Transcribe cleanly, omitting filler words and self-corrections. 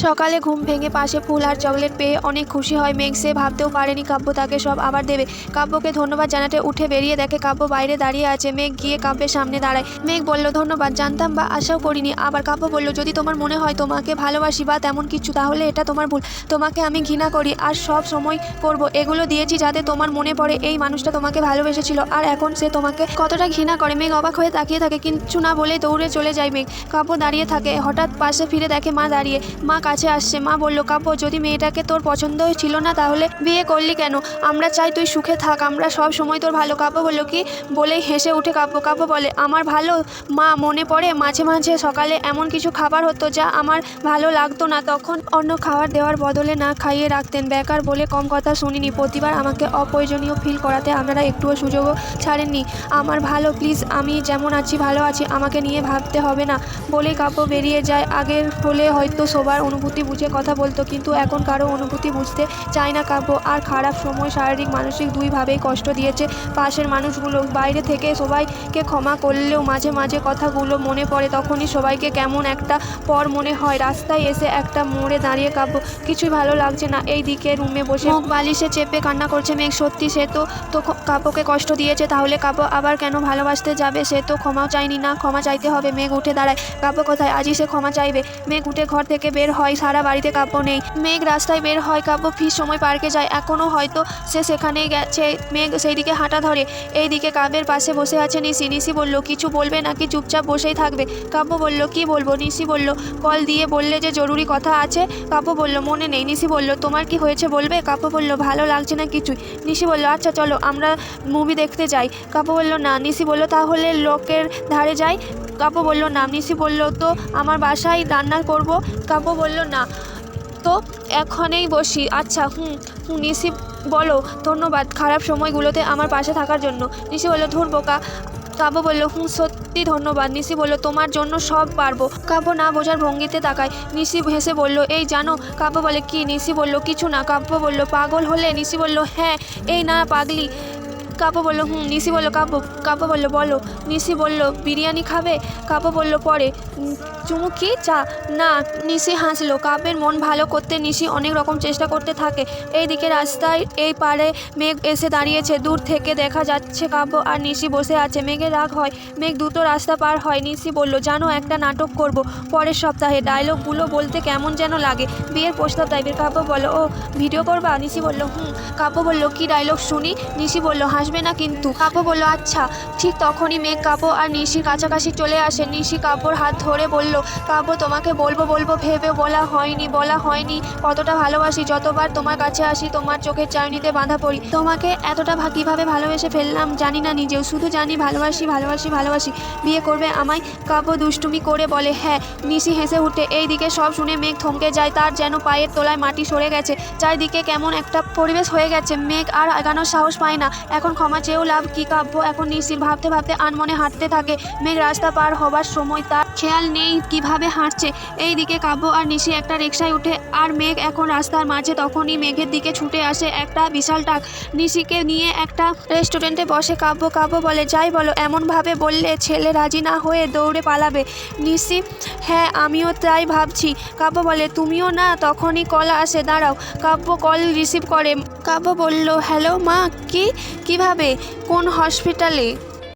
সকালে ঘুম ভেঙে পাশে ফুল আর চকলেট পেয়ে অনেক খুশি হয় মেঘ। সে ভাবতেও পারেনি কাব্য তাকে সব আবার দেবে। কাব্যকে ধন্যবাদ জানাতে উঠে বেরিয়ে দেখে কাব্য বাইরে দাঁড়িয়ে আছে। মেঘ গিয়ে কাব্যের সামনে দাঁড়ায়। মেঘ বলল, ধন্যবাদ, জানতাম বা আশাও করিনি। আবার কাব্য বলল, যদি তোমার মনে হয় তোমাকে ভালোবাসি বা তেমন কিছু, তাহলে এটা তোমার ভুল। তোমাকে আমি ঘৃণা করি আর সব সময় করব। এগুলো দিয়েছি যাতে তোমার মনে পড়ে এই মানুষটা তোমাকে ভালোবেসেছিল আর এখন সে তোমাকে কতটা ঘৃণা করে। মেঘ অবাক হয়ে তাকিয়ে থাকে, কিছু না বলে দৌড়ে চলে যায় মেঘ। কাব্য দাঁড়িয়ে থাকে। হঠাৎ পাশে ফিরে দেখে মা দাঁড়িয়ে। মা কাছে আসছে। মা বলল, কাব্য, যদি মেয়েটাকে তোর পছন্দ ছিল না তাহলে বিয়ে করলি কেন? আমরা চাই তুই সুখে থাক, আমরা সব সময় তোর ভালো। কাব্য বলল, কি বলেই হেসে উঠে কাব্য। কাব্য বলে, আমার ভালো? মা, মনে পড়ে মাঝে মাঝে সকালে এমন কিছু খাবার হতো যা আমার ভালো লাগতো না, তখন অন্য খাবার দেওয়ার বদলে না খাইয়ে রাখতেন। বেকার বলে কম কথা শুনিনি। প্রতিবার আমাকে অপ্রয়োজনীয় ফিল করাতে আপনারা একটুও সুযোগও ছাড়েননি। আমার ভালো, প্লিজ, আমি যেমন আছি ভালো আছি, আমাকে নিয়ে ভাবতে হবে না। বলেই কাব্য বেরিয়ে যায়। আগের হলে হয়তো সবার অনুভূতি বুঝে কথা বলতো, কিন্তু এখন কারো অনুভূতি বুঝতে চায় না কাব্য। আর খারাপ সময় শারীরিক মানসিক দুইভাবেই কষ্ট দিয়েছে পাশের মানুষগুলো। বাইরে থেকে সবাইকে ক্ষমা করলেও মাঝে মাঝে কথাগুলো মনে পড়ে। তখনই সবাইকে কেমন একটা পর মনে হয়। রাস্তায় এসে একটা মোড়ে দাঁড়িয়ে কাব্য। কিছুই ভালো লাগছে না। এই দিকে রুমে বসে মুখ বালিশে চেপে কান্না করছে মেঘ। সত্যি সে তো কাব্যকে কষ্ট দিয়েছে, তাহলে কাব্য আবার কেন ভালোবাসতে যাবে? সে তো ক্ষমাও চায়নি। না, ক্ষমা চাইতে হবে। মেঘ উঠে দাঁড়ায়। কাব্য কোথায়? আজই সে ক্ষমা চাইবে। মেঘ উঠে ঘর থেকে বের হয়। সারা বাড়িতে কাব্য নেই। মেঘ রাস্তায় বের হয়। কাব্য ফির সময় পার্কে যায়। এখনও হয়তো সে সেখানেই গেছে। মেঘ সেই দিকে হাঁটা ধরে। এইদিকে কাব্যের পাশে বসে আছে নিশি। নিশি বলল, কিছু বলবে নাকি চুপচাপ বসেই থাকবে? কাব্য বলল, কি বলবো? নিশি বলল, কল দিয়ে বললে যে জরুরি কথা আছে। কাব্য বলল, মনে নেই। নিশি বলল, তোমার কি হয়েছে বলবে? কাব্য বলল, ভালো লাগছে না কিছুই। নিশি বলল, আচ্ছা চলো আমরা মুভি দেখতে যাই। কাব্য বলল, না। নিশি বলল, তাহলে লোকের ধারে যাই। কাব্য বলল, না। নিশি বলল, তো আমার বাসায় রান্না করব। কাব্য বলল, না, তো এখনই বসি। আচ্ছা, নিশি বলো, ধন্যবাদ খারাপ সময়গুলোতে আমার পাশে থাকার জন্য। নিশি বলল, ধুর বোকা। কাব্য বলল, সত্যি ধন্যবাদ। নিশি বলল, তোমার জন্য সব পারবো। কাব্য না বোঝার ভঙ্গিতে তাকায়। নিশি হেসে বলল, এই জানো? কাব্য বলে, কি? নিশি বলল, কিছু না। কাব্য বলল, পাগল হলে? নিশি বলল, হ্যাঁ। এই না পাগলি। কাব্য বলল, নিশি বলল, কাব্য বলল, বলো। নিশি বলল, বিরিয়ানি খাবে? কাব্য বলল, পরে। চুমু কি? চা? না। নিশি হাসলো। কাব্যের মন ভালো করতে নিশি অনেক রকম চেষ্টা করতে থাকে। এইদিকে রাস্তায় এই পারে মেঘ এসে দাঁড়িয়েছে। দূর থেকে দেখা যাচ্ছে কাব্য আর নিশি বসে আছে। মেঘের রাগ হয়। মেঘ দুটো রাস্তা পার হয়। নিশি বলল, জানো, একটা নাটক করব পরের সপ্তাহে। ডায়লগগুলো বলতে কেমন যেন লাগে, বিয়ের প্রস্তাব টাইপের। কাব্য বলল, ও, ভিডিও করবা? নিশি বলল, কাব্য বলল, কি ডায়লগ শুনি? নিশি বলল, হাসবে না কিন্তু। কাব্য বলল, আচ্ছা। ঠিক তখনই মেঘ কাব্য আর নিশির কাছাকাছি চলে আসে। নিশি কাব্যর হাত ধরে বলল, কাব্য, তোমাকে বলবো ভেবে বলা হয়নি কতটা ভালোবাসি। যতবার তোমার কাছে আসি তোমার চোখের চাউনিতে বাঁধা পড়ি। তোমাকে এতটা কীভাবে ভালোবেসে ফেললাম জানি না নিজেও, শুধু জানি ভালোবাসি। বিয়ে করবে আমায়? কাব্য দুষ্টুমি করে বলে, হ্যাঁ। নিশি হেসে উঠে। এইদিকে সব শুনে মেঘ থমকে যায়। তার যেন পায়ের তলায় মাটি সরে গেছে। চারিদিকে কেমন একটা পরিবেশ হয়ে গেছে। মেঘ আর এগানোর সাহস পায় না। এখন ক্ষমা চেয়েও লাভ কি? কাব্য এখন নিশির ভাবতে আনমনে হাঁটতে থাকে। মেঘ রাস্তা পার হবার সময় তার খেয়াল নেই কিভাবে হাঁটছে। এইদিকে কাব্য আর নিশি একটা রিকশায় উঠে আর মেঘ এখন রাস্তার মাঝে। তখনই মেঘের দিকে ছুটে আসে একটা বিশাল ট্রাক। নিশিকে নিয়ে একটা রেস্টুরেন্টে বসে কাব্য। কাব্য বলে, যাই বলো, এমনভাবে বললে ছেলে রাজি না হয়ে দৌড়ে পালাবে। নিশি, হ্যাঁ, আমিও তাই ভাবছি। কাব্য বলে, তুমিও না। তখনই কল আসে। দাঁড়াও। কাব্য কল রিসিভ করে। কাব্য বলল, হ্যালো মা। কিভাবে? কোন হসপিটালে?